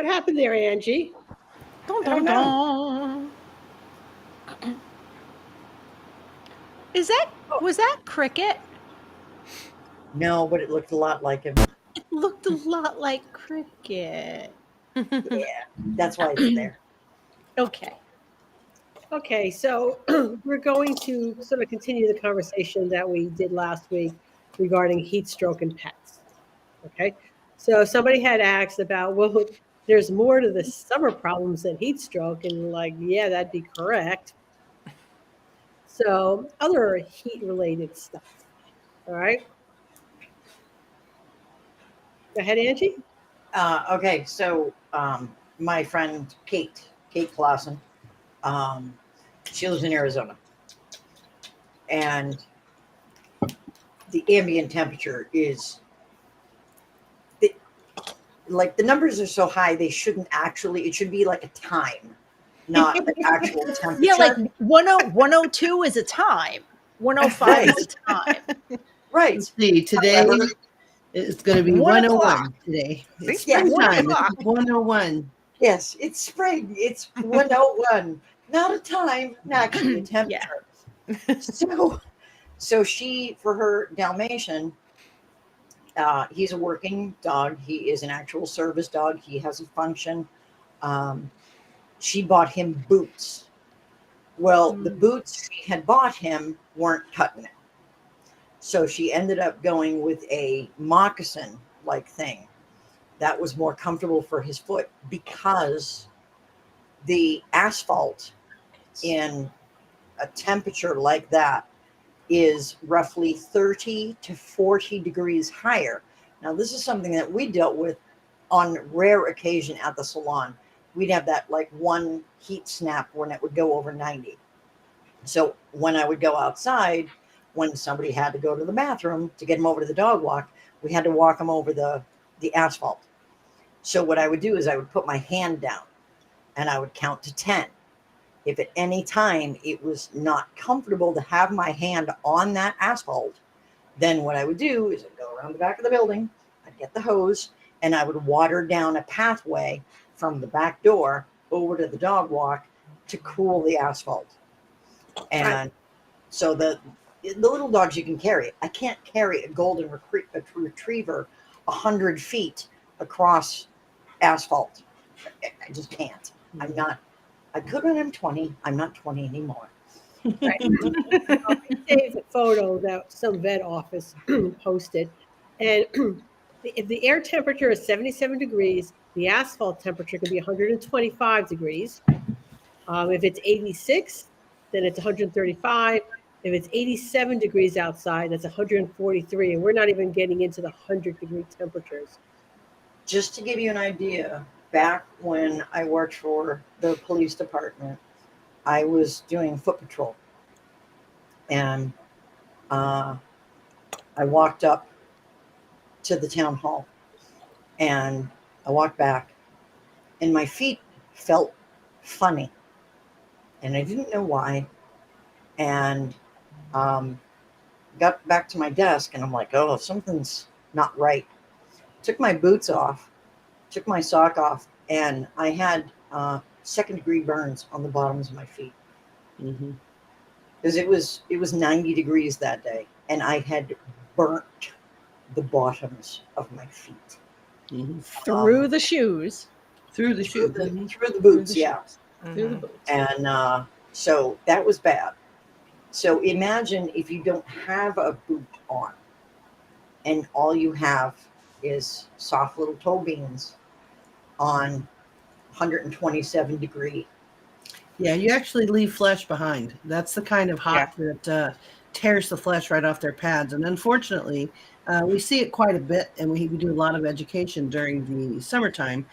What happened there, Angie? Dun, I don't dun, know. dun. Was that Cricket? No, but it looked a lot like him. It looked a lot like Cricket. Yeah, that's why it's there. Okay. Okay, so we're going to sort of continue the conversation that we did last week regarding heat stroke and pets. Okay, so somebody had asked about, well, there's more to the summer problems than heat stroke, and we're like, yeah, that'd be correct. So other heat related stuff. All right, go ahead, Angie. Okay, so my friend Kate Clausen, um, she lives in Arizona, and the ambient temperature is the, like the numbers are so high they shouldn't actually. It should be like a time, not the actual temperature. Yeah, like 102 is a time. 105 Right, is a time. right. Let's see, today However, it's going to be 1 o'clock. 101 today. It's See? 1 springtime. o'clock. It's 101. yes, it's spring. It's 101, not a time, actually a Yeah. temperature. So she, for her Dalmatian, he's a working dog. He is an actual service dog. He has a function. Um, she bought him boots. Well, the boots she had bought him weren't cutting it. So she ended up going with a moccasin like thing that was more comfortable for his foot because the asphalt in a temperature like that is roughly 30 to 40 degrees higher. Now, this is something that we dealt with on rare occasion at the salon. We'd have that like one heat snap when it would go over 90. So when I would go outside, when somebody had to go to the bathroom to get them over to the dog walk, we had to walk them over the asphalt. So what I would do is I would put my hand down and I would count to 10. If at any time it was not comfortable to have my hand on that asphalt, then what I would do is I'd go around the back of the building, I'd get the hose, and I would water down a pathway from the back door over to the dog walk to cool the asphalt. And so the little dogs you can carry. I can't carry a golden retriever 100 feet across asphalt. I just can't. I'm not. I could when I'm 20. I'm not 20 anymore. Right. I saved a photo that some vet office posted, and if the air temperature is 77 degrees, the asphalt temperature can be 125 degrees. If it's 86, then it's 135. If it's 87 degrees outside, that's 143, and we're not even getting into the 100-degree temperatures. Just to give you an idea, back when I worked for the police department, I was doing foot patrol. And I walked up to the town hall and I walked back and my feet felt funny. And I didn't know why. And got back to my desk and I'm like, oh, something's not right. Took my boots off, took my sock off, and I had second-degree burns on the bottoms of my feet. Mm-hmm. Because it was 90 degrees that day, and I had burnt the bottoms of my feet. Mm-hmm. Through the shoes. Through the shoe. Through the boots, yeah. Through the boots. And so that was bad. So imagine if you don't have a boot on, and all you have is soft little toe beans on 127 degree. Yeah, you actually leave flesh behind. That's the kind of hot that tears the flesh right off their pads. And unfortunately, we see it quite a bit, and we do a lot of education during the summertime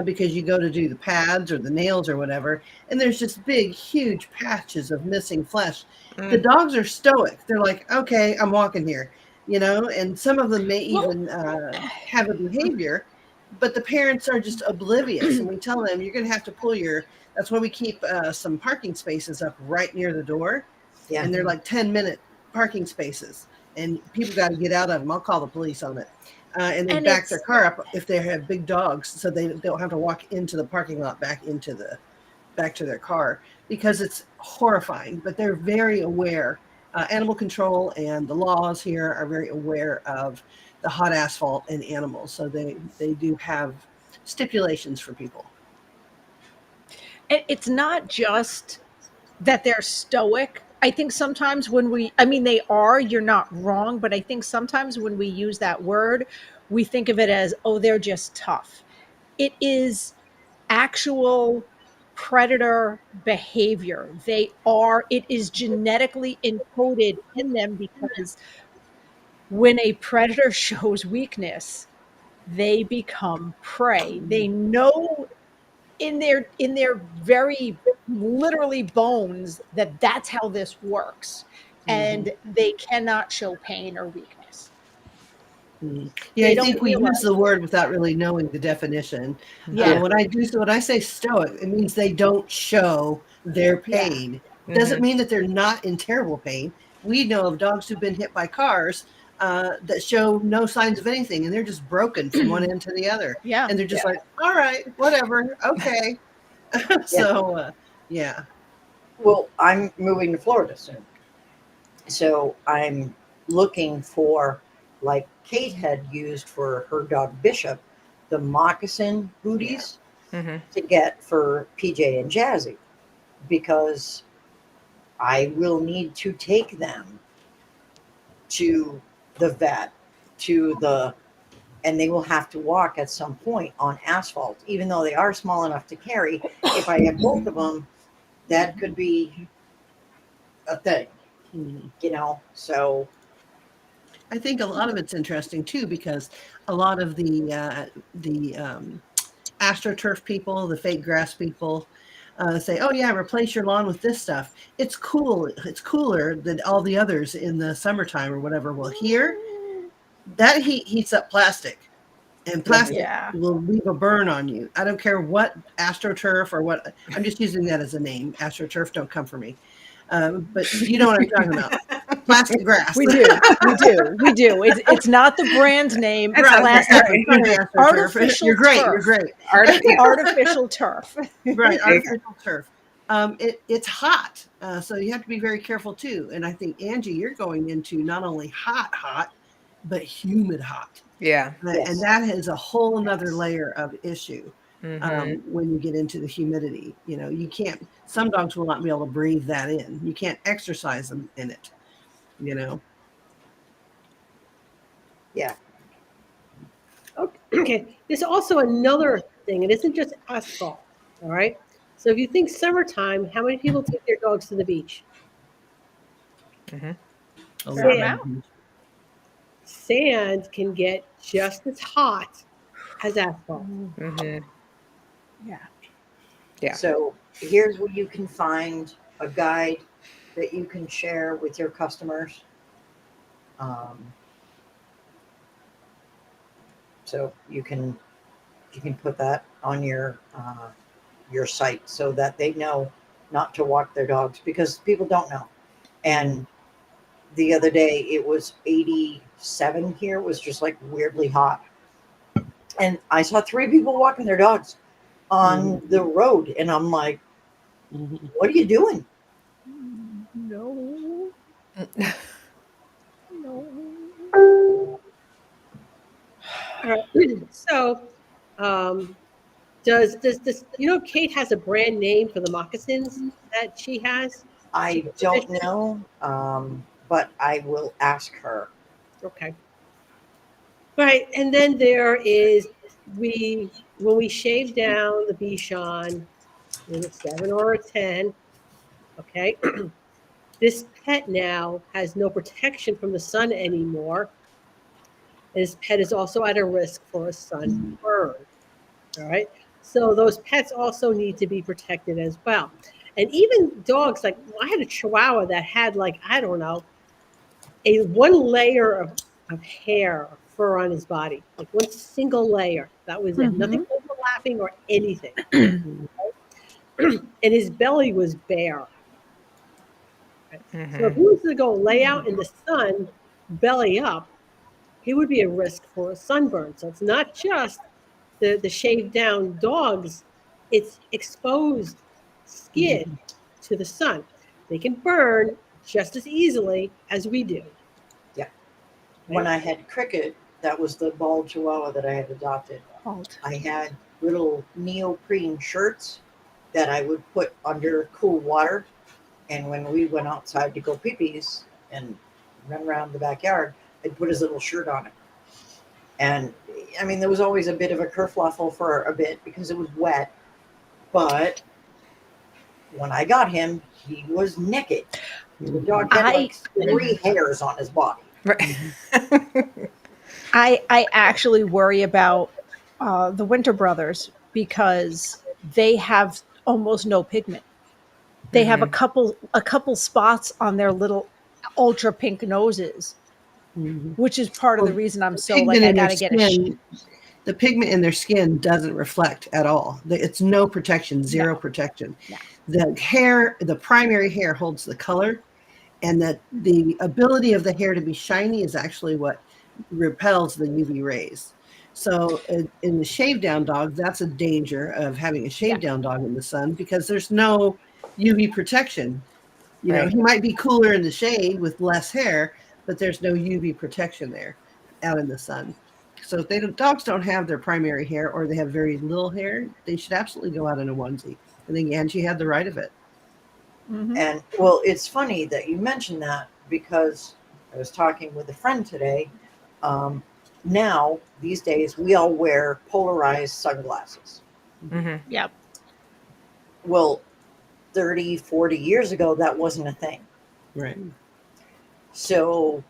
because you go to do the pads or the nails or whatever, and there's just big, huge patches of missing flesh. The dogs are stoic. They're like, okay, I'm walking here, and some of them may even have a behavior, but the parents are just oblivious, and we tell them you're going to have to pull that's why we keep some parking spaces up right near the door. Yeah. And they're like 10-minute parking spaces, and people got to get out of them. I'll call the police on it. and they And back their it's car up if they have big dogs, so they don't have to walk into the parking lot back to their car, because it's horrifying. But they're very aware. Animal control and the laws here are very aware of the hot asphalt and animals, so they do have stipulations for people. it's not just that they're stoic. I think sometimes when I mean, they are, you're not wrong, but I think sometimes when we use that word, we think of it as, oh, they're just tough. It is actual predator behavior. It is genetically encoded in them, because when a predator shows weakness, they become prey. They know in their very literally bones that that's how this works, Mhm. and they cannot show pain or weakness. Yeah, They I don't think we use the realize. word without really knowing the definition. Yeah, When I say stoic, it means they don't show their yeah, pain. Doesn't mean that they're not in terrible pain. We know of dogs who've been hit by cars that show no signs of anything, and they're just broken from one end to the other, yeah. and they're just like, "All right, whatever, okay." Yeah. So, yeah. Well, I'm moving to Florida soon. So I'm looking for, like Kate had used for her dog Bishop, the moccasin booties to get for PJ and Jazzy, because I will need to take them to the vet, to the, and they will have to walk at some point on asphalt, even though they are small enough to carry. If I have both of them, that could be a thing, Mhm. So I think a lot of it's interesting too, because a lot of the astroturf people, the fake grass people, say, "Oh yeah, replace your lawn with this stuff. It's cool. It's cooler than all the others in the summertime or whatever." Well, here that heat heats up plastic, and yeah, plastic Yeah. will leave a burn on you. I don't care what astroturf or what. I'm just using that as a name. Astroturf, don't come for me. But you know what I'm talking about. Plastic grass. We do. We do. It's not the brand name. That It's sounds Right. right. plastic. No, sorry, AstroTurf. Artificial You're great. You're turf. great. Artificial turf. Right, There you go. artificial turf. It's hot, so you have to be very careful too. And I think, Angie, you're going into not only hot, but humid hot, Yeah. and yes, that is a whole nother yes, layer of issue. hmm When you get into the humidity, you can't. Some dogs will not be able to breathe that in. You can't exercise them in it. You know. yeah. Okay, there's also another thing. It isn't just asphalt. All right. So if you think summertime, how many people take their dogs to the beach? hmm A Fair lot Sand. amount. of Sand can get just as hot as asphalt. hmm Yeah. Yeah. So here's where you can find a guide that you can share with your customers. Um, so you can put that on your site so that they know not to walk their dogs, because people don't know. And the other day it was 87 here. It was just like weirdly hot. And I saw three people walking their dogs on the road. And I'm like, Mhm. what are you doing? No. No. All right. So, does this? Kate has a brand name for the moccasins that she has. She I don't positioned. know, but I will ask her. Okay. Right, and then there is we when we shave down the Bichon in a 7 or a 10. Okay, this pet now has no protection from the sun anymore. This pet is also at a risk for a sunburn. All right. So those pets also need to be protected as well. And even dogs, like I had a Chihuahua that had, like, I don't know, a one layer of hair or fur on his body, like one single layer. That was it. Nothing Mhm. overlapping or anything. And his belly was bare. Right? So if hmm he was to go lay out in the sun, belly up, he would be a risk for a sunburn. So it's not just the shaved down dogs, it's exposed skin to the sun. They can burn just as easily as we do. Yeah. When I had Cricket, that was the bald chihuahua that I had adopted. Halt. I had little neoprene shirts that I would put under cool water. And when we went outside to go pee-pees and run around the backyard, I'd put his little shirt on it. And I mean, there was always a bit of a kerfluffle for a bit because it was wet. But when I got him, he was naked. The dog had like 3 hairs on his body. Right. I actually worry about the Winter Brothers because they have almost no pigment. They have a couple spots on their little ultra pink noses, which is part of the reason I'm so like I gotta get a. The pigment in their skin doesn't reflect at all. It's no protection, zero protection. No. The hair, the primary hair holds the color, and that the ability of the hair to be shiny is actually what repels the UV rays. So in the shave down dog, that's a danger of having a shave down dog in the sun because there's no UV protection. You know, Right. he might be cooler in the shade with less hair, but there's no UV protection there out in the sun. So if dogs don't have their primary hair or they have very little hair, they should absolutely go out in a onesie. I think Angie had the right of it. And well, it's funny that you mentioned that because I was talking with a friend today. Now, these days, we all wear polarized sunglasses. Yep. Well, 30, 40 years ago, that wasn't a thing. Right. So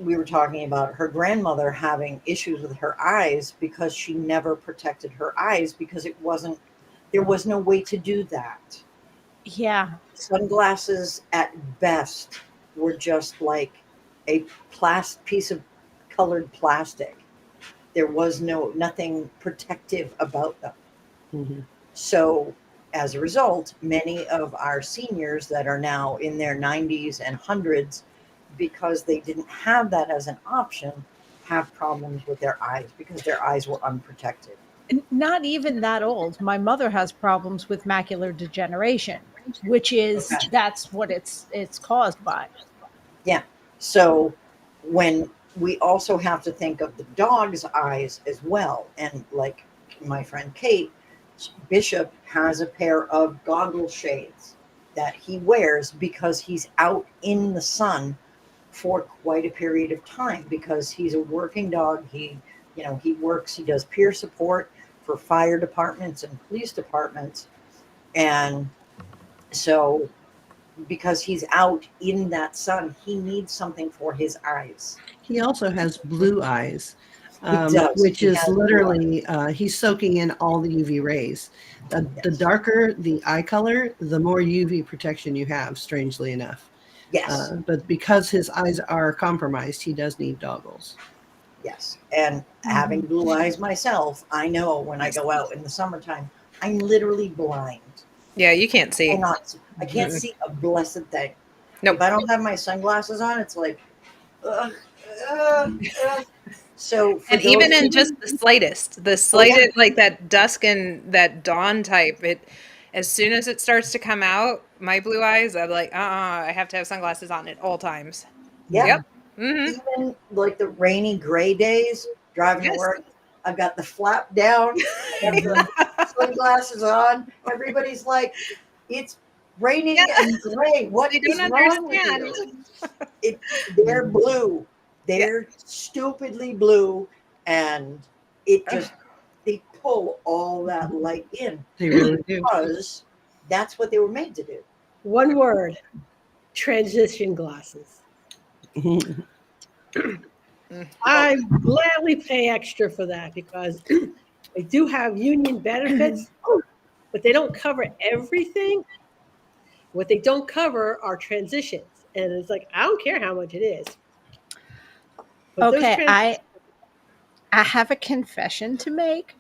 we were talking about her grandmother having issues with her eyes because she never protected her eyes because there was no way to do that. Yeah. Sunglasses at best were just like a piece of colored plastic. There was nothing protective about them. So as a result, many of our seniors that are now in their 90s and hundreds, because they didn't have that as an option, have problems with their eyes because their eyes were unprotected. Not even that old. My mother has problems with macular degeneration, which is that's what it's caused by. Yeah. So when we also have to think of the dog's eyes as well. And like my friend Kate, Bishop has a pair of goggle shades that he wears because he's out in the sun for quite a period of time because he's a working dog. He works, he does peer support for fire departments and police departments. And so because he's out in that sun, he needs something for his eyes. He also has blue eyes, He is has literally he's soaking in all the UV rays. The darker the eye color, the more UV protection you have, strangely enough. Yes. But because his eyes are compromised, he does need goggles. Yes. And having blue eyes myself, I know when I go out in the summertime, I'm literally blind. Yeah, you can't see. I can't see a blessed thing. Nope. If I don't have my sunglasses on, it's like, ugh, ugh, ugh. So, And even in just the slightest, like that dusk and that dawn type, as soon as it starts to come out, my blue eyes, I'm like, I have to have sunglasses on at all times. Yeah. Yep. Mm-hmm. Even like the rainy gray days, driving to work, I've got the flap down, I have the sunglasses on. Everybody's like, it's raining and gray. What is wrong with you? They're blue. They're stupidly blue, and they pull all that light in. They really do. Because that's what they were made to do. One word: transition glasses. I gladly pay extra for that because they do have union benefits, but they don't cover everything. What they don't cover are transitions. And it's like, I don't care how much it is. But okay, I have a confession to make.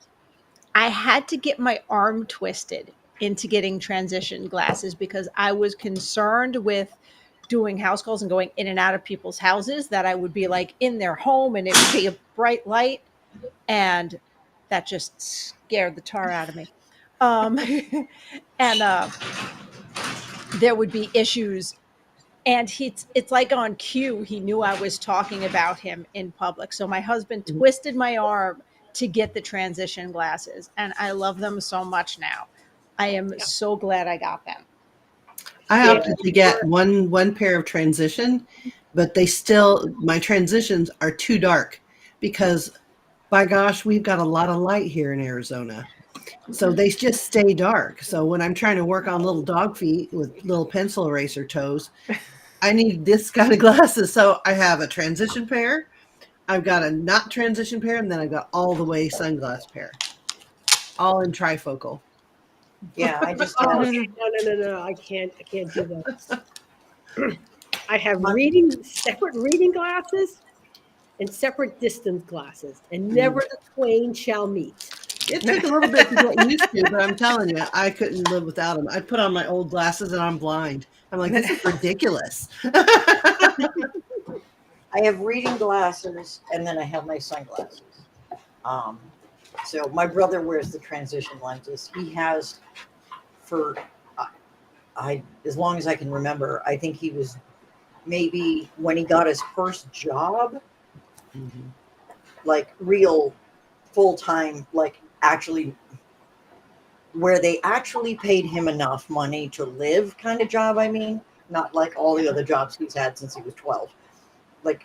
I had to get my arm twisted into getting transition glasses because I was concerned with doing house calls and going in and out of people's houses that I would be like in their home and it would be a bright light, and that just scared the tar out of me. Um, and there would be issues, and it's like on cue he knew I was talking about him in public. So my husband twisted my arm to get the transition glasses, and I love them so much now. I am so glad I got them. I Yeah. opted to get one pair of transition, but my transitions are too dark because, by gosh, we've got a lot of light here in Arizona. So they just stay dark. So when I'm trying to work on little dog feet with little pencil eraser toes, I need this kind of glasses. So I have a transition pair, I've got a not transition pair, and then I've got all the way sunglass pair, all in trifocal. Yeah, I just Oh, have, no, I can't do that. I have My- separate reading glasses and separate distance glasses, and never the twain shall meet. It took a little bit to get used to, but I'm telling you, I couldn't live without them. I put on my old glasses and I'm blind. I'm like, this is ridiculous. I have reading glasses and then I have my sunglasses. Um, so my brother wears the transition lenses. He has for I as long as I can remember. I think he was maybe when he got his first job, like real full time, like actually where they actually paid him enough money to live kind of job. I mean, not like all the other jobs he's had since he was 12. Like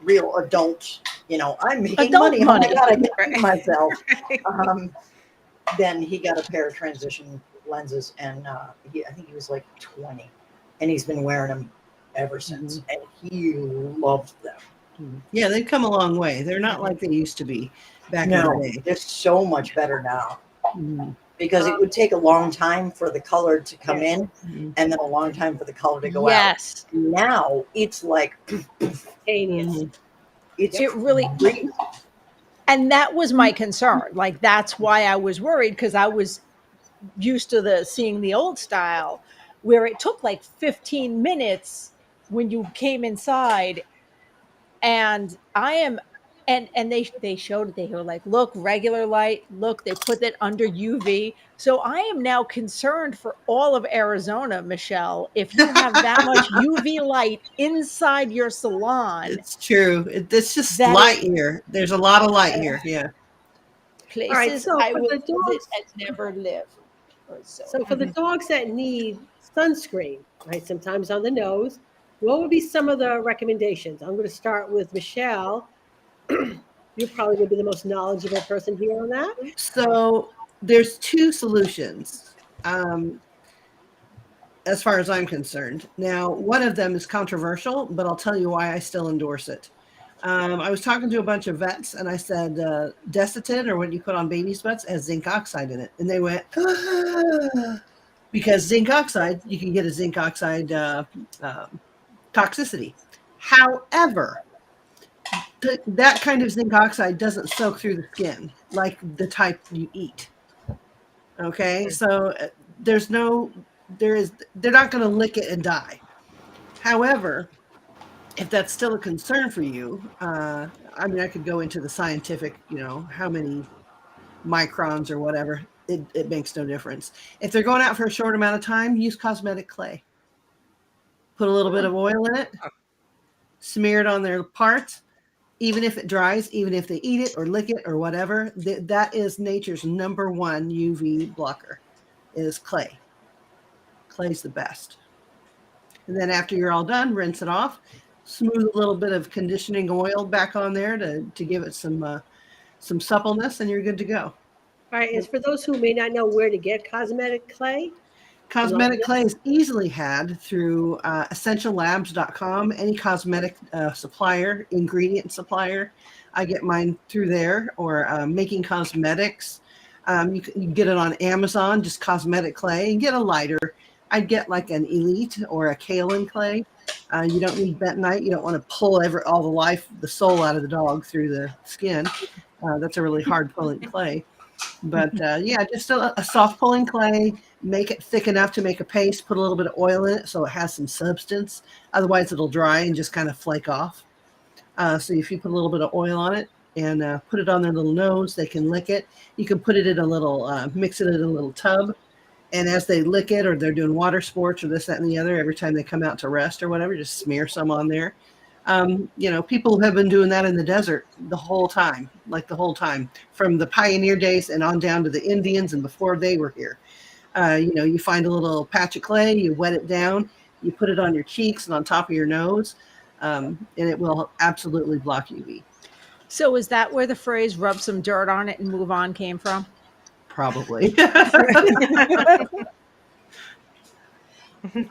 real adult, I'm making Adult money. money. Oh my God, I can Right. feed myself. Then he got a pair of transition lenses, and I think he was like 20, and he's been wearing them ever since, and he loved them. Yeah, they've come a long way. They're not like they used to be back in No, the day. they're so much better now Mhm. because it would take a long time for the color to come in, Mhm. and then a long time for the color to go out. Yes, Now it's like Instantaneous. Mhm. it's it really. crazy. And that was my concern. Like that's why I was worried, because I was used to seeing the old style where it took like 15 minutes when you came inside. And I am and they showed it. They were like, look, regular light, look, they put that under UV. So I am now concerned for all of Arizona, Michelle. If you have that much UV light inside your salon, It's true. It's just that light is here. There's a lot of light here. Yeah. All right, places so I for will the visit dogs, and never live. Or so for the dogs that need sunscreen, right? Sometimes on the nose, what would be some of the recommendations? I'm going to start with Michelle. You're probably going to be the most knowledgeable person here on that. So there's two solutions, as far as I'm concerned. Now, one of them is controversial, but I'll tell you why I still endorse it. I was talking to a bunch of vets, and I said, Desitin, or what you put on babies' butts, has zinc oxide in it. And they went, ah, because zinc oxide, you can get a zinc oxide toxicity. However, that kind of zinc oxide doesn't soak through the skin like the type you eat. Okay, so they're not going to lick it and die. However, if that's still a concern for you, I mean, I could go into the scientific, how many microns or whatever. It makes no difference. If they're going out for a short amount of time, use cosmetic clay. Put a little bit of oil in it, smear it on their parts. Even if it dries, even if they eat it or lick it or whatever, that is nature's number one UV blocker is clay. Clay's the best. And then after you're all done, rinse it off, smooth a little bit of conditioning oil back on there to give it some suppleness, and you're good to go. All right, as for those who may not know where to get cosmetic clay, Cosmetic clay is easily had through essentiallabs.com, any cosmetic supplier, ingredient supplier. I get mine through there, or Making Cosmetics. You can get it on Amazon, just cosmetic clay, and get a lighter. I'd get like an Elite or a Kaolin clay. You don't need bentonite. You don't want to pull all the soul out of the dog through the skin. That's a really hard pulling clay. But yeah, just a soft pulling clay. make it thick enough to make a paste, put a little bit of oil in it so it has some substance. Otherwise, it'll dry and just kind of flake off. So if you put a little bit of oil on it and put it on their little nose, they can lick it. You can put it in a little, mix it in a little tub. And as they lick it or they're doing water sports or this, that, and the other, every time they come out to rest or whatever, just smear some on there. People have been doing that in the desert the whole time, from the pioneer days and on down to the Indians and before they were here. You find a little patch of clay, you wet it down, you put it on your cheeks and on top of your nose, and it will absolutely block UV. So is that where the phrase "rub some dirt on it and move on" came from? Probably.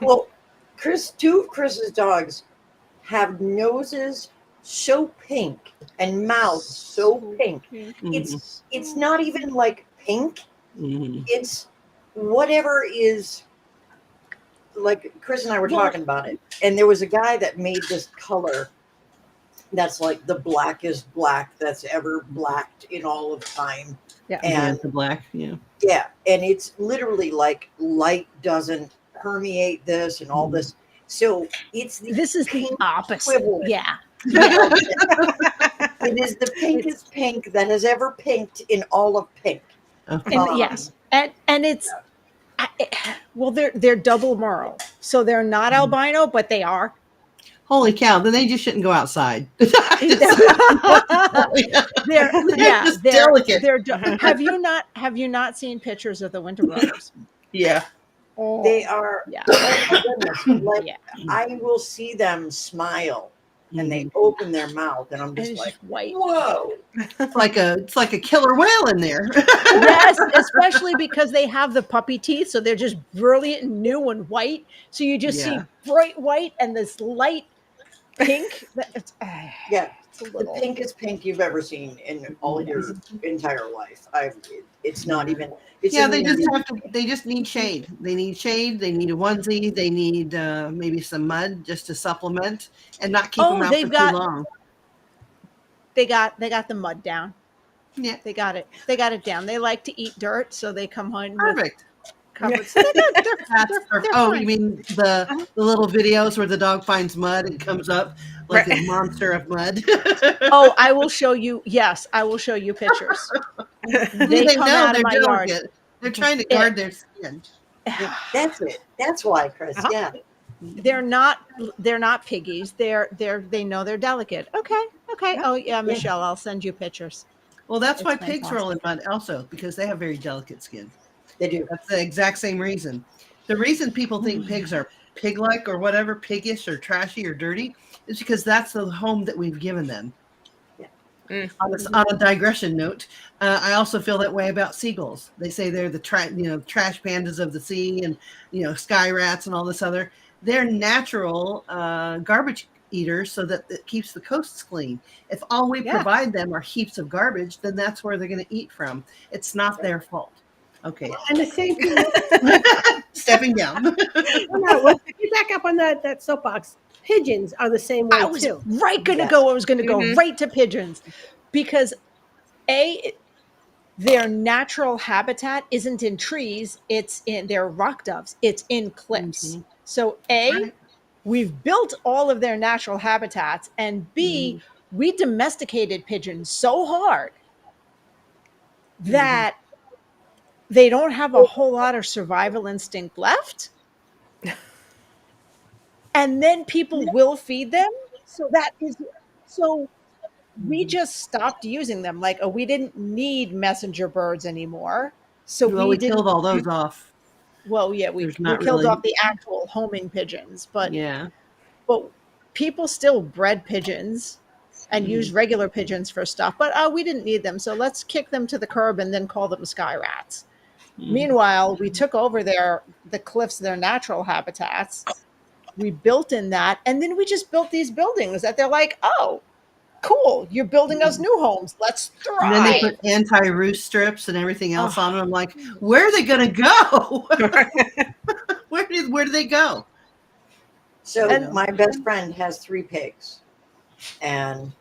Well, two of Chris's dogs have noses so pink and mouths so pink. It's not even like pink. It's whatever is, like Chris and I were talking about it. And there was a guy that made this color that's like the blackest black that's ever blacked in all of time. Yeah. And the black, yeah. Yeah. And it's literally like light doesn't permeate this and all this. So this is the opposite. equivalent. Yeah. It is the pinkest pink that has ever pinked in all of pink. Okay. And yes. And it's they're double merle. So they're not albino, but they are. Holy cow, then they just shouldn't go outside. They're just delicate. Have you not seen pictures of the Winter Brothers? Yeah. Oh, They are, yeah. oh my goodness. Like, Yeah. I will see them smile and they open their mouth and I'm And just it's like, just white. whoa. It's like a killer whale in there. Yes, especially because they have the puppy teeth, so they're just brilliant and new and white. So you just see bright white and this light pink. Yeah. It's a The little. pinkest pink you've ever seen in all your entire life. It's not even. It's They just need shade. They need shade. They need a onesie. They need maybe some mud just to supplement and not keep them out for too long. They got the mud down. Yeah, They got it. They got it down. They like to eat dirt, so they come home perfect. covered. So they're Perfect. fine. You mean the little videos where the dog finds mud and comes up like a monster of mud? Oh, I will show you. Yes, I will show you pictures. They come out of my yard. They're trying to guard their skin. That's it. That's why, Chris. Yeah. They're not piggies. They know they're delicate. Okay. Oh yeah, Michelle, I'll send you pictures. Well, that's why pigs fantastic. roll in mud also, because they have very delicate skin. They do. That's the exact same reason. The reason people think pigs are pig-like or whatever, piggish or trashy or dirty, is because that's the home that we've given them. Yeah. On a digression note, I also feel that way about seagulls. They say they're the trash pandas of the sea, and sky rats and all this other. They're natural garbage eaters, so that it keeps the coasts clean. If all we provide them are heaps of garbage, then that's where they're going to eat from. It's not their fault. Okay. And the same thing. Stepping down. Well, if you back up on that soapbox, pigeons are the same way I was too. going to go right to pigeons, because their natural habitat isn't in trees, it's in their rock doves, it's in cliffs. So we've built all of their natural habitats, and B, we domesticated pigeons so hard that they don't have a whole lot of survival instinct left. And then people will feed them. So we just stopped using them. Like, we didn't need messenger birds anymore. So we killed all those off. Well, yeah, we killed off the actual homing pigeons, but people still bred pigeons and used regular pigeons for stuff, but we didn't need them. So let's kick them to the curb and then call them sky rats. Meanwhile, we took over the cliffs, their natural habitats. We built in that, and then we just built these buildings that they're like, oh, cool, you're building us new homes. Let's thrive. And then they put anti-roost strips and everything else on them. I'm like, where are they going to go? Where do they go? So my best friend has 3 pigs, and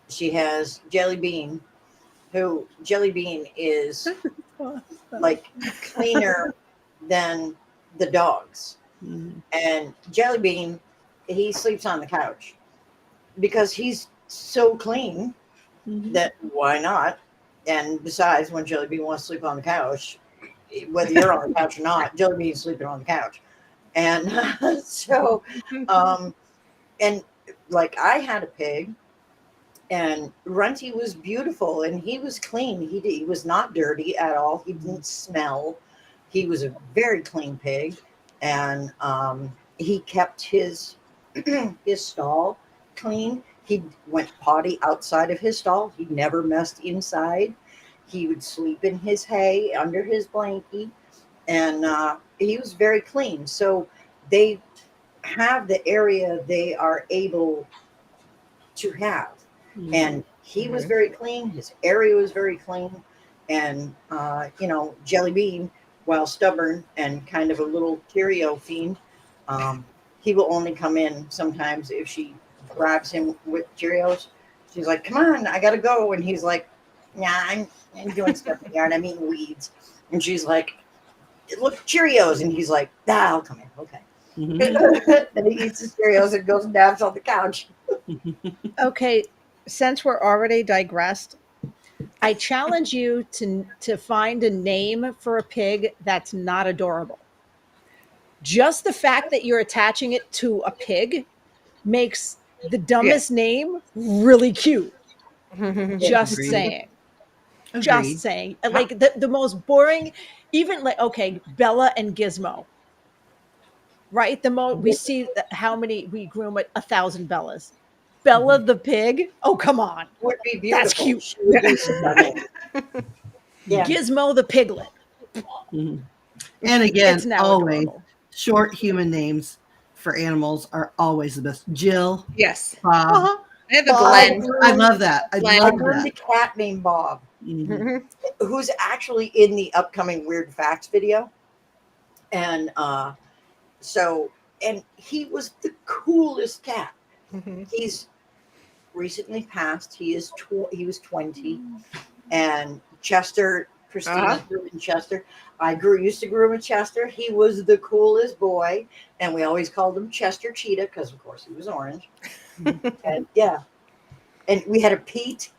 she has Jelly Bean, who Jelly Bean is like cleaner than the dogs. Mhm. And Jelly Bean, he sleeps on the couch because he's so clean Mhm. that why not? And besides, when Jelly Bean wants to sleep on the couch, whether you're on the couch or not, Jelly Bean's sleeping on the couch. And so, um, and like I had a pig, and Runty was beautiful and he was clean. He was not dirty at all. He didn't smell. He was a very clean pig, and he kept his his stall clean. He went potty outside of his stall. He never messed inside. He would sleep in his hay under his blankie, and he was very clean. So they have the area they are able to have. Mhm. And he was very clean. His area was very clean. And, Jelly Bean, while stubborn and kind of a little Cheerio fiend, he will only come in sometimes if she grabs him with Cheerios. She's like, come on, I got to go. And he's like, nah, I'm doing stuff in the yard. I'm eating weeds. And she's like, look, Cheerios. And he's like, I'll come in. Okay. Mhm. Then he eats his Cheerios and goes and naps on the couch. Okay, since we're already digressed, I challenge you to find a name for a pig that's not adorable. Just the fact that you're attaching it to a pig makes the dumbest name really cute. Just Agreed. saying. Just Agreed. saying. Like the most boring, even like, okay, Bella and Gizmo, right? We see how many we groom 1,000 Bellas. Bella the pig. Oh, come on. Would be That's beautiful. cute. She would be stunning. Yeah. Gizmo the piglet. Mhm. And It's again, now always adorable. short human names for animals are always the best. Jill, Yes. Bob. Uh-huh. I have a Bob, Glenn. I love that. I Glenn. I love groomed a that. cat named Bob, Mhm. who's actually in the upcoming Weird Facts video. And so, and he was the coolest cat. He's recently passed. He was 20. And Chester, Uh-huh. Christina grew in Chester. Used to groom in Chester. He was the coolest boy, and we always called him Chester Cheetah because, of course, he was orange. And yeah, and we had a Pete.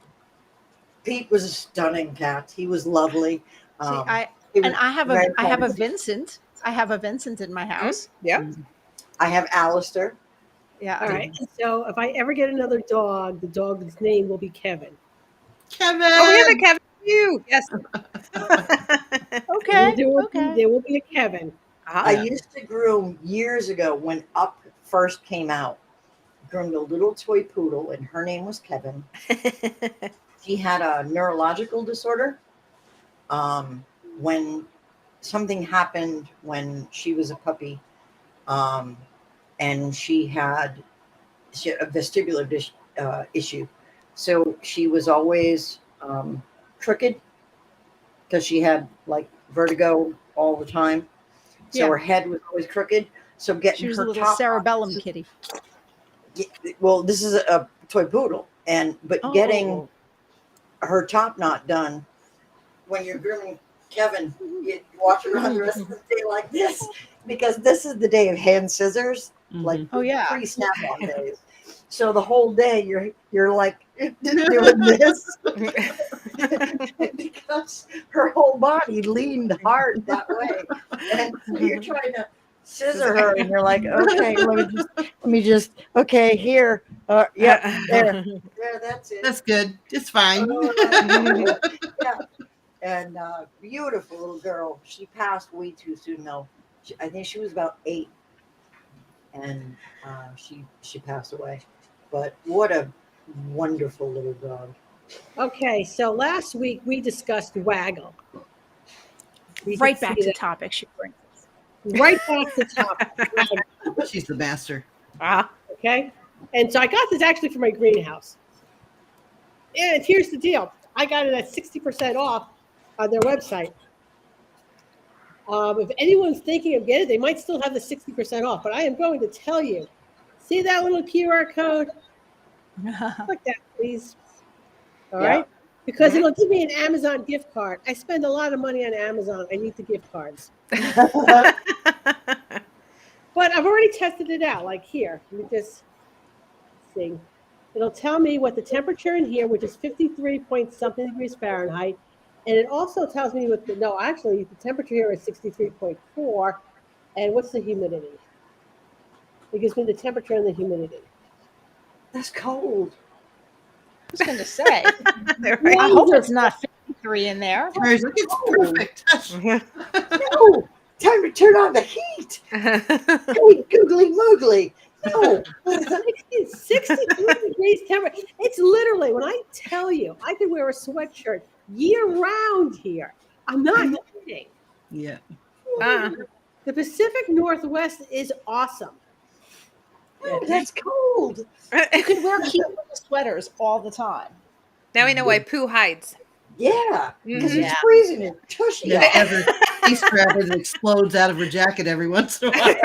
Pete was a stunning cat. He was lovely. See, He was very I have a friendly. Vincent. I have a Vincent in my house. Yeah. I have Alistair. Yeah. All right. So if I ever get another dog, the dog's name will be Kevin. Kevin. Oh, we have a Kevin too. Yes. Okay. There will be a Kevin. I Uh-huh. used to groom years ago when Up first came out. Groomed a little toy poodle, and her name was Kevin. She had a neurological disorder. When something happened when she was a puppy, um, and she had a vestibular issue, so she was always crooked because she had like vertigo all the time. So Yeah. her head was always crooked. So She getting was a her little top cerebellum kitty. well, this is a toy poodle, but getting Oh. her top knot done when you're grooming Kevin, you walk around the rest of the day like this because this is the day of hand scissors, like Mhm. Oh yeah. pre-snap-on days. So the whole day you're like doing this because her whole body leaned hard that way, and so you're trying to scissor her, and you're like, okay, let me just, okay, here, yep, there, that's it. That's good. It's fine. Oh, yeah, and beautiful little girl. She passed way too soon, though. I think she was about 8, and she passed away. But what a wonderful little dog. Okay, so last week we discussed Waggle. We could Right see back to that topic she brings us. right back to top. Waggle, She's the master. Uh-huh. okay, and so I got this actually for my greenhouse. And here's the deal: I got it at 60% off on their website. If anyone's thinking of getting it, they might still have the 60% off. But I am going to tell you, see that little QR code? Click that, please. All Yeah. right. because it'll give me an Amazon gift card. I spend a lot of money on Amazon. I need the gift cards. But I've already tested it out. Like here, let me just see. It'll tell me what the temperature in here, which is 53 point something degrees Fahrenheit. And it also tells me what no, actually, the temperature here is 63.4. And what's the humidity? It gives me the temperature and the humidity. That's cold. I was going to say, Right. I hope it's not 53 in there. Whereas it's perfect. No, time to turn on the heat. Hey, googly moogly. No. 63 degrees temperature. It's literally, when I tell you, I could wear a sweatshirt year round here. I'm not kidding. Yeah. The Pacific Northwest is awesome. No, that's cold. You can wear cute sweaters all the time. Now we know why Pooh hides. Yeah, because Yeah. it's freezing and tushy. Yeah, ever face grab it and explodes out of her jacket every once in a while.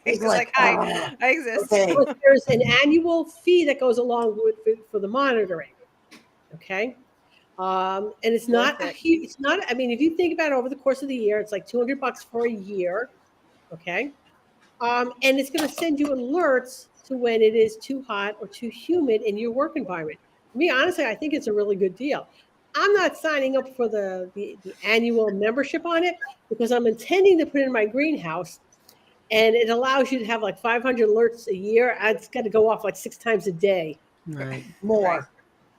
He's like, hi, I exist. Okay. But there's an annual fee that goes along with for the monitoring. Okay. And it's not a huge, it's not, I mean, if you think about it over the course of the year, it's like $200 for a year. Okay. And it's going to send you alerts to when it is too hot or too humid in your work environment. For me, honestly, I think it's a really good deal. I'm not signing up for the annual membership on it because I'm intending to put it in my greenhouse, and it allows you to have like 500 alerts a year. It's got to go off like 6 times a day. Right. More.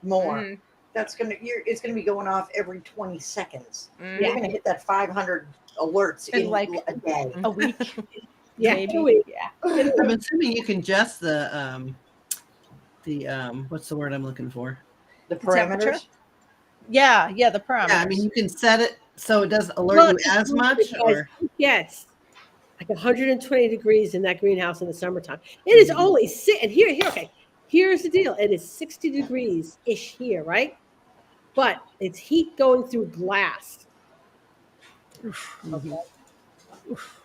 Mhm. It's gonna be going off every 20 seconds. Mhm. You're gonna hit that 500 alerts In in like a day. a week. Yeah, Maybe. a week. Yeah. I'm assuming you can adjust the what's the word I'm looking for? The temperature? parameters. Yeah, the parameters. Yeah, I mean you can set it so it doesn't alert Well, you it's as much, because or yes, like 120 degrees in that greenhouse in the summertime. It is only and here, okay. Here's the deal. It is 60 degrees ish here, right? But it's heat going through glass. Okay.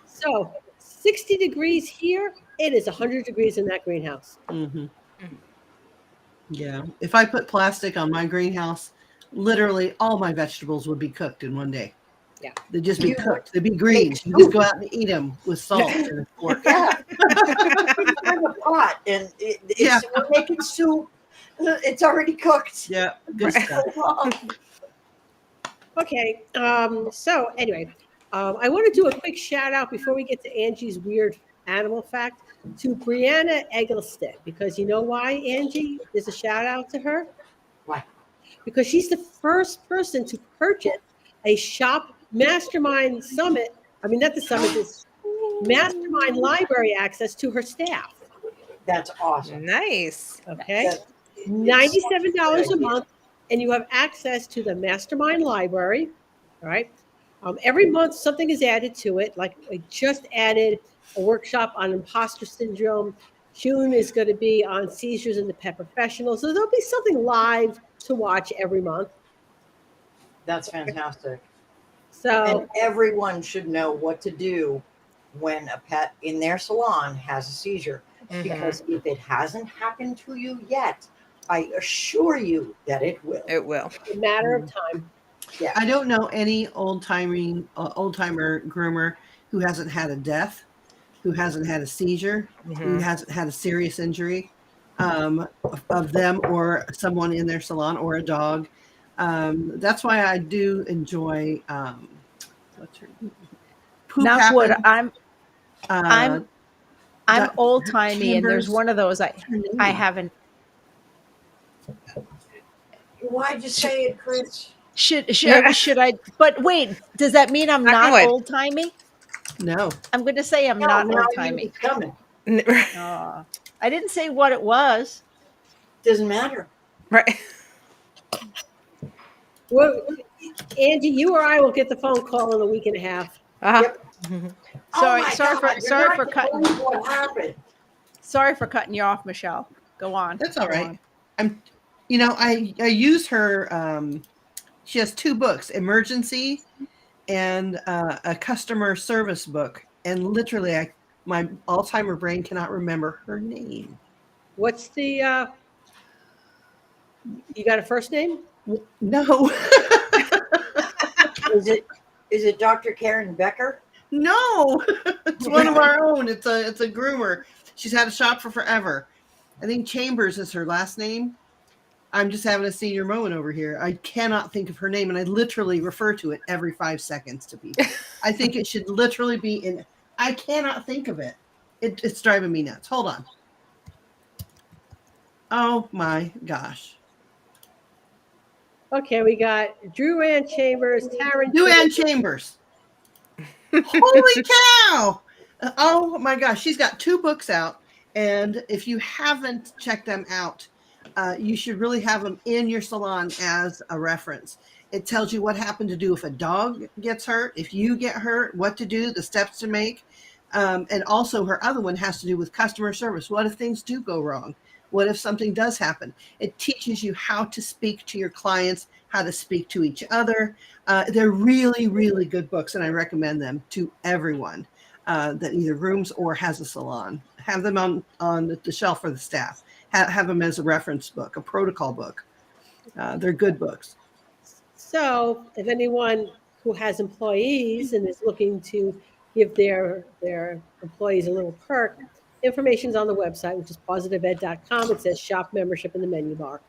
So 60 degrees here, it is 100 degrees in that greenhouse. yeah. If I put plastic on my greenhouse, literally all my vegetables would be cooked in one day. Yeah. They'd just be You cooked. They'd be green. make You just go out and eat them with salt and a fork. Yeah. I'm a pot, and we're making soup. It's already cooked. Yeah, good stuff. Okay. So anyway, I want to do a quick shout out before we get to Angie's weird animal fact to Brianna Eggleston, because you know why, Angie? There's a shout out to her. Why? Because she's the first person to purchase a shop mastermind summit. I mean, not the summit, this mastermind library access to her staff. That's awesome. Nice. Okay. That- $97 a month, and you have access to the mastermind library. All right. Every month, something is added to it. Like I just added a workshop on imposter syndrome. June is going to be on seizures in the pet professional. So there'll be something live to watch every month. That's fantastic. So And everyone should know what to do when a pet in their salon has a seizure. Mhm. Because if it hasn't happened to you yet, I assure you that it will. It will. it's a matter of time. I don't know any old timer groomer who hasn't had a death, who hasn't had a seizure, who hasn't had a serious injury of them or someone in their salon or a dog. That's why I do enjoy what's her Poop Knock wood. Happens. I'm old timey, and there's Chambers. one of those I haven't. Why'd you say it, Chris? Should I? But wait, does that mean I'm Knock on not wood. old timey? No. I'm going to say I'm No, not now old you timey. it's coming. I didn't say what it was. Doesn't matter. Right. Well, Angie, you or I will get the phone call in a week and a half. Uh-huh. Sorry, Oh my sorry God, for sorry you're for not cutting. telling what happened. Sorry for cutting you off, Michelle. Go on. That's all Go right. on. I use her. She has 2 books, Emergency and a customer service book. And literally, my Alzheimer brain cannot remember her name. What's the, you got a first name? No. Is it Dr. Karen Becker? No. It's one of our own. It's a groomer. She's had a shop for forever. I think Chambers is her last name. I'm just having a senior moment over here. I cannot think of her name, and I literally refer to it every 5 seconds to people. I think it should literally be in. I cannot think of it. It's driving me nuts. Hold on. Oh my gosh. Okay, we got Drew Ann Chambers, Taryn Luann Chambers. Chambers. Holy cow! Oh my gosh, she's got 2 books out, and if you haven't checked them out, you should really have them in your salon as a reference. It tells you what happened to do if a dog gets hurt, if you get hurt, what to do, the steps to make. And also her other one has to do with customer service. What if things do go wrong? What if something does happen? It teaches you how to speak to your clients, how to speak to each other. They're really, really good books, and I recommend them to everyone that either rooms or has a salon. Have them on the shelf for the staff. Have them as a reference book, a protocol book. They're good books. So if anyone who has employees and is looking to give their employees a little perk, information's on the website, which is positiveed.com. It says shop membership in the menu bar.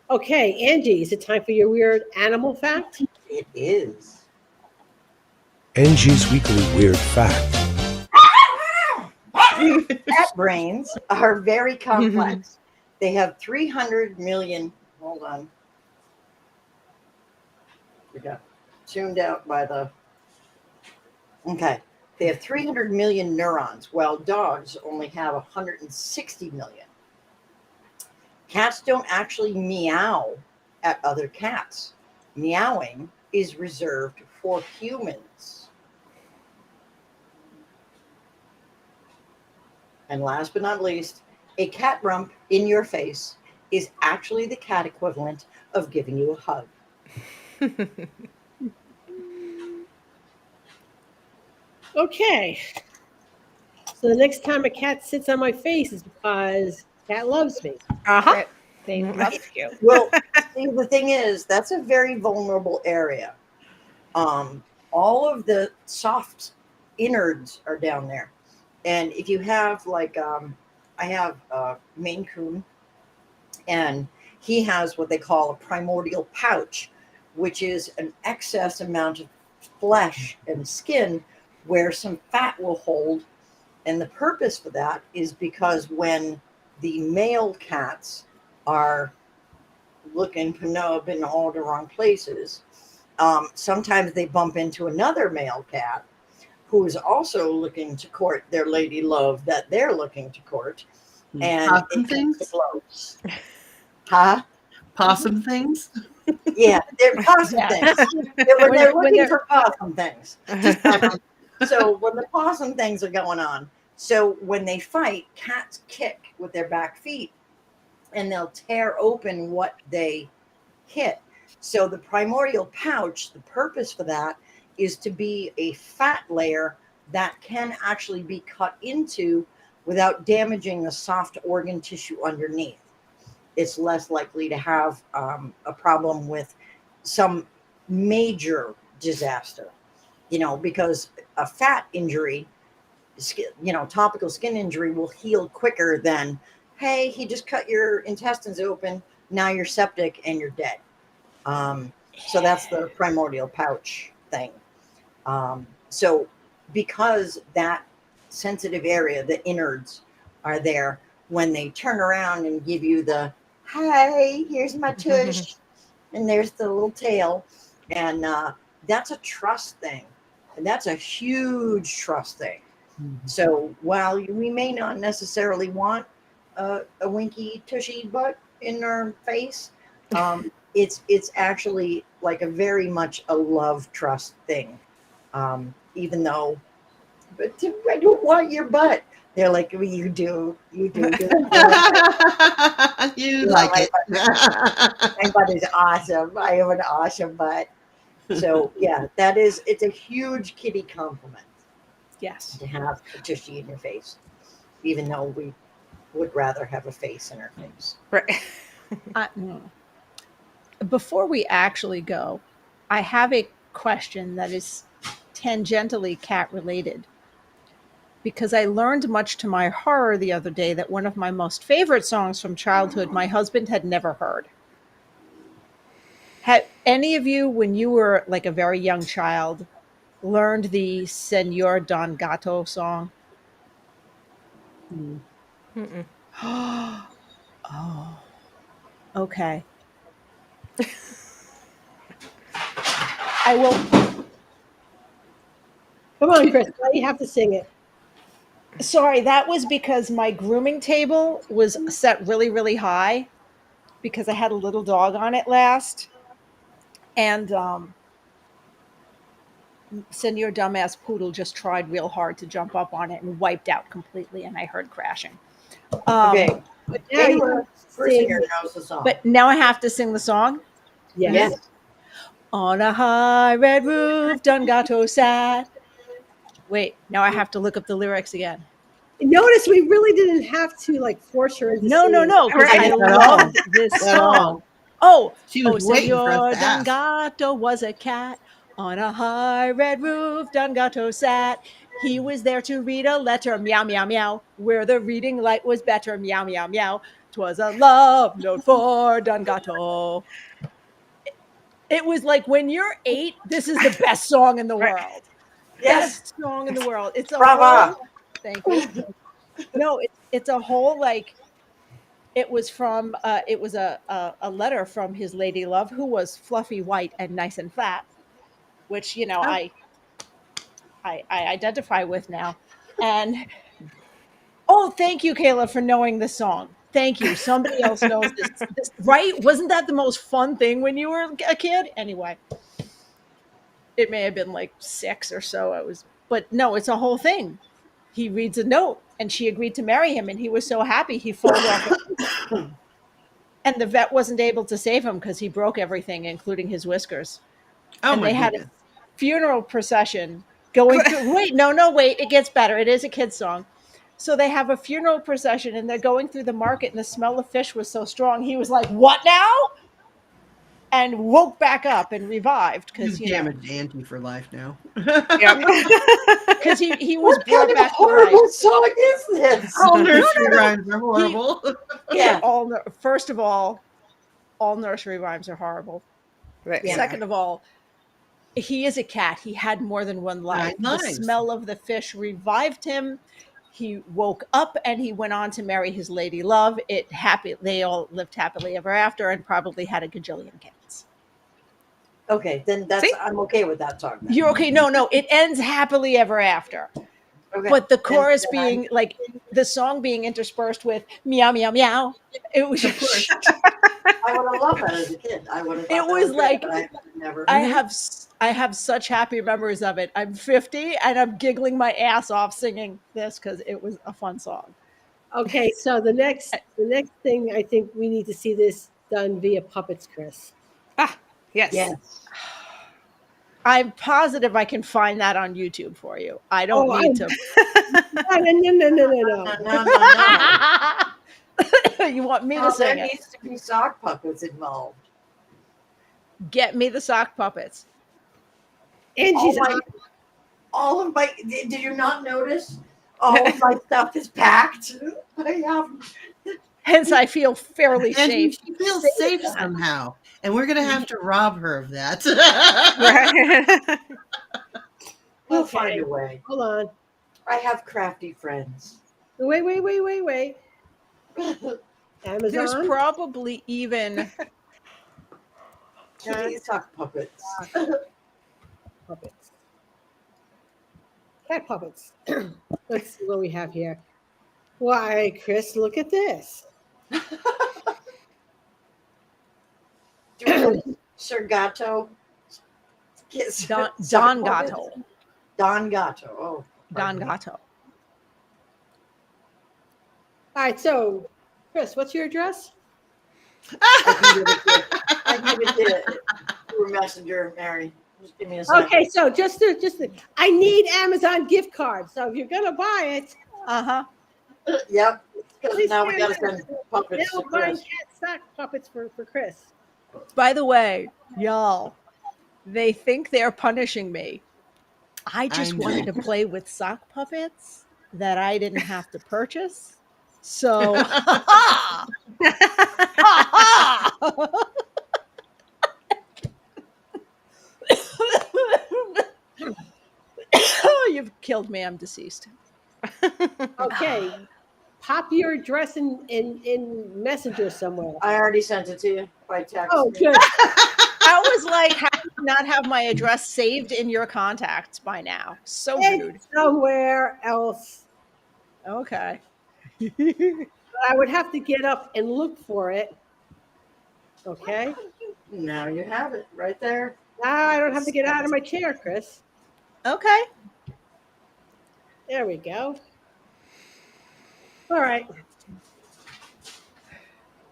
Okay, Angie, is it time for your weird animal fact? It is. Angie's Weekly Weird Fact. Cat brains are very complex. They have 300 million. Hold on. We got tuned out by the. Okay. They have 300 million neurons, while dogs only have 160 million. Cats don't actually meow at other cats. Meowing is reserved for humans. And last but not least, a cat rump in your face is actually the cat equivalent of giving you a hug. Okay. So the next time a cat sits on my face is because the cat loves me. Uh-huh. They love you. Well, see, the thing is, that's a very vulnerable area. All of the soft innards are down there. And if you have I have a Maine Coon, and he has what they call a primordial pouch, which is an excess amount of flesh and skin where some fat will hold. And the purpose for that is because when the male cats are looking penub in all the wrong places, sometimes they bump into another male cat who is also looking to court their lady love that they're looking to court. And Possum it comes to things? blows. Huh? Possum things? Yeah, they're possum Yeah. things. When they're When looking they're- for possum things. So when the possum things are going on, so when they fight, cats kick with their back feet and they'll tear open what they hit. So the primordial pouch, the purpose for that is to be a fat layer that can actually be cut into without damaging the soft organ tissue underneath. It's less likely to have a problem with some major disaster, because a fat injury, topical skin injury will heal quicker than, hey, he just cut your intestines open, now you're septic and you're dead. So that's the primordial pouch thing. So because that sensitive area, the innards are there, when they turn around and give you the, hi, here's my tush, and there's the little tail. And that's a trust thing. And that's a huge trust thing. So while we may not necessarily want a winky, tushy butt in our face, it's actually like a very much a love trust thing. Even though, but I don't want your butt. They're like, well, you do. You Yeah, like it. my butt is awesome. I have an awesome butt. So yeah, it's a huge kitty compliment Yes. to have a tushy in your face, even though we would rather have a face in our face. Right. before we actually go, I have a question that is tangentially cat related. Because I learned, much to my horror the other day, that one of my most favorite songs from childhood my husband had never heard. Had any of you, when you were like a very young child, learned the Senor Don Gato song? Hmm. Mm-mm. Oh, okay. I will. Come on, Chris. Why do you have to sing it? Sorry, that was because my grooming table was set really, really high because I had a little dog on it last. And Senor Dumbass Poodle just tried real hard to jump up on it and wiped out completely, and I heard crashing. Okay. But now you Kayla have to person sing. here knows the song. But now I have to sing the song. Yes. Yes. On a high red roof, Don Gato sat. Wait, now I have to look up the lyrics again. Notice we really didn't have to like force her into No, no, singing. no, because Right. I At all. love this At song. all. Oh, She was waiting for us Senor to Don ask. Gato was a cat. On a high red roof, Don Gato sat. He was there to read a letter, meow, meow, meow, where the reading light was better, meow, meow, meow. 'Twas a love note for Don Gato. It was like, when you're 8, this is the best song in the Right. world. Yes. Best song in the world. It's a Brava. whole, thank you. No, it's a whole, like, it was from it was a letter from his lady love, who was fluffy white and nice and flat, which, Oh. I identify with now. And oh, thank you, Kayla, for knowing this song. Thank you. Somebody else knows this, right? Wasn't that the most fun thing when you were a kid? Anyway, it may have been like 6 or so. I was, but no, it's a whole thing. He reads a note, and she agreed to marry him, and he was so happy he falls off a cliff. And the vet wasn't able to save him because he broke everything, including his whiskers. Oh And my they had a goodness. funeral procession going through. Wait, no, no, wait. It gets better. It is a kid's song. So they have a funeral procession, and they're going through the market, and the smell of fish was so strong. He was like, "What now?" And woke back up and revived because, You've damaged Auntie for life now. Yep. because he was What kind brought of a back to life. horrible song is this? All nursery rhymes are horrible. Yeah. First of all nursery rhymes are horrible. Right, Yeah. Second of all, he is a cat. He had more than one life. Nine The lives. smell of the fish revived him. He woke up and he went on to marry his lady love. They all lived happily ever after and probably had a gajillion cats. Okay, then See? I'm okay with that song. Then. You're okay. No, it ends happily ever after. Okay. But the chorus then I'm- being like the song being interspersed with meow, meow, meow. It was Of course. I would have loved that as a kid. I would have. It was like- but I never. I have such happy memories of it. I'm 50 and I'm giggling my ass off singing this because it was a fun song. Okay, so the next thing, I think we need to see this done via puppets, Chris. Yes. Yes. I'm positive I can find that on YouTube for you. I don't Oh, need to. No. No. You want me to Well, there sing it? needs to be sock puppets involved. Get me the sock puppets. Angie's All of my. Did you not notice? All of my stuff is packed. I have. Hence, I feel fairly Auntie, safe. she feels safe somehow. And we're going to have to rob her of that. Right. We'll Okay. find a way. Hold on. I have crafty friends. Wait. Amazon. There's probably even Kitty sock puppets. puppets. Cat puppets. Let's see what we have here. Why, Chris, look at this. Sir Gato. Don Gato. Don Gato. Oh. Don pardon me. Gato. All right, so Chris, what's your address? I give it to through Messenger, Mary. Just give me a second. Okay, so I need Amazon gift cards. So if you're gonna buy it, Uh-huh. Yep. Because please now we stand got to there. send puppets to They'll buy Chris. cat sock puppets for Chris. By the way, y'all, they think they're punishing me. I just know. wanted to play with sock puppets that I didn't have to purchase. So, ha ha! Ha ha! You've killed me. I'm deceased. Okay, pop your address in Messenger somewhere. I already sent it to you by text. Oh, good. I was like, how do you not have my address saved in your contacts by now? So rude. It's somewhere else. Okay. I would have to get up and look for it. Okay. Now you have it right there. Now I don't have to get out of my chair, Chris. Okay. There we go. All right.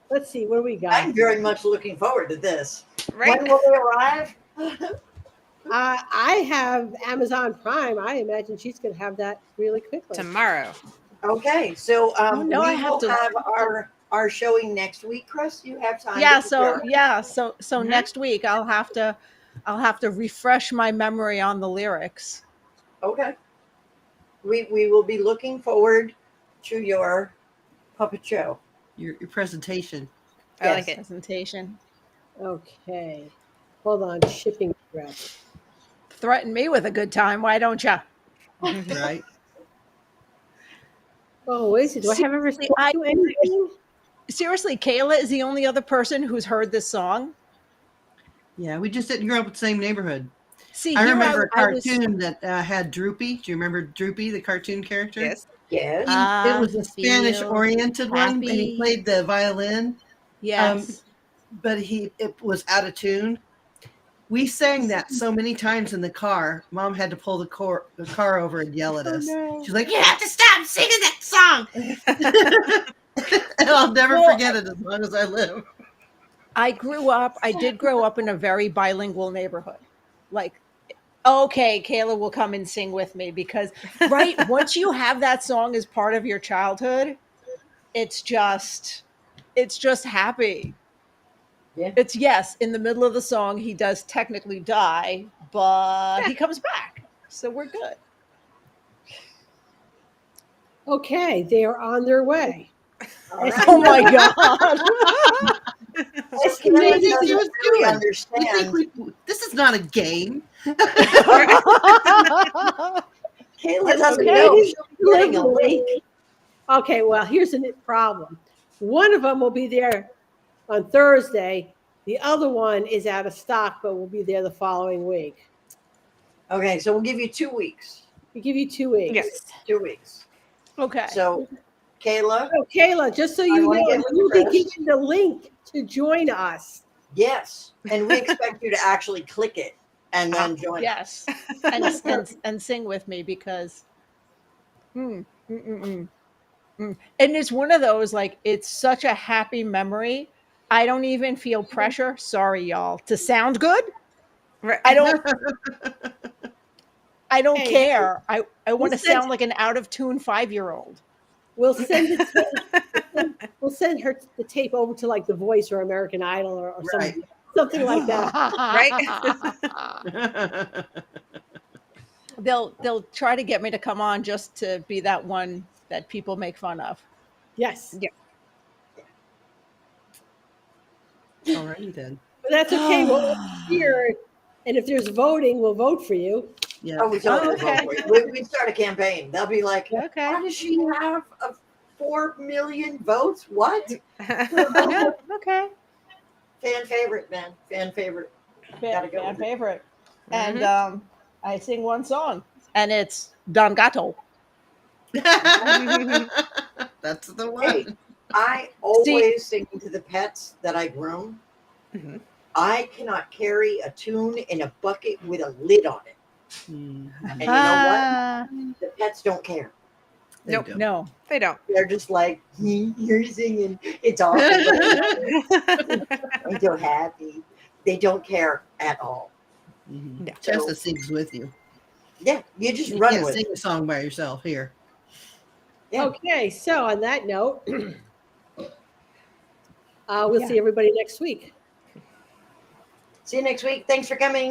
Let's see what we got. I'm very much looking forward to this. Right. When will they arrive? I have Amazon Prime. I imagine she's going to have that really quickly. Tomorrow. Okay, so no, I we have will to- have our showing next week, Chris. You have time. Yeah. to So prepare. yeah. So Mhm. next week I'll have to refresh my memory on the lyrics. Okay. We will be looking forward to your puppet show. Your presentation. I like it. Presentation. Okay. Hold on. Shipping address. Threaten me with a good time. Why don't you? Right? Oh, wait. Do I have ever Seriously, sent you anything? Seriously, Kayla is the only other person who's heard this song. Yeah, we just didn't grow up in the same neighborhood. See, I here remember a I was. cartoon that had Droopy. Do you remember Droopy, the cartoon character? Yes. Yes. It was a Spanish-oriented one, and he happy. played the violin. Yes. But it was out of tune. We sang that so many times in the car. Mom had to pull the car over and yell at us. no. She's like, "You have to stop singing that song," and I'll never Well, forget it as long as I live. I did grow up in a very bilingual neighborhood. Like, okay, Kayla will come and sing with me because, right, once you have that song as part of your childhood, it's just happy. Yeah. It's yes, in the middle of the song, he does technically die, but he comes back. So we're good. Okay. They are on their way. All right. Oh my God. So What do Kayla you think doesn't he was really doing? understand. This is not a game. Kayla doesn't okay. know she'll be getting a link. Okay. Well, here's the problem. One of them will be there on Thursday. The other one is out of stock, but will be there the following week. Okay, so we'll give you 2 weeks. We give you 2 weeks. Yes. 2 weeks. Okay. So, Kayla, So, Kayla, just so you wanna know, get with we will be Chris. giving the link to join us. yes, and we expect you to actually click it and then join. Yes. And sing with me because and it's one of those like it's such a happy memory. I don't even feel pressure. Sorry, y'all, to sound good. Right. I don't Hey, care. I want to we'll send- sound like an out of tune 5-year-old. We'll send the tape, we'll send her the tape over to like The Voice or American Idol or Right. something like that. Right. They'll try to get me to come on just to be that one that people make fun of. Yes, Yeah. Alrighty then. but that's okay. We'll here, and if there's voting, we'll vote for you. Yeah. Oh, we totally okay. vote for you. We start a campaign. They'll be like, Okay. how does she have 4 million votes? What? Yeah, okay. Fan favorite, man. Fan favorrit. Gotta go Fan with it. favorite. Mhm. And I sing one song, and it's Don Gato. That's the Hey, one. I always sing to the pets that I groom. Mhm. I cannot carry a tune in a bucket with a lid on it. Mm, And you know Ah, what? The pets don't care. they Nope. don't. no. They don't. They're just like, you're singing. It's awesome. I'm so happy. They don't care at all. Mhm. No. Tessa sings with you. Yeah, you just You run can't with sing it. a song by yourself here. Yeah. Okay, so on that note, we'll Yeah. see everybody next week. See you next week. Thanks for coming.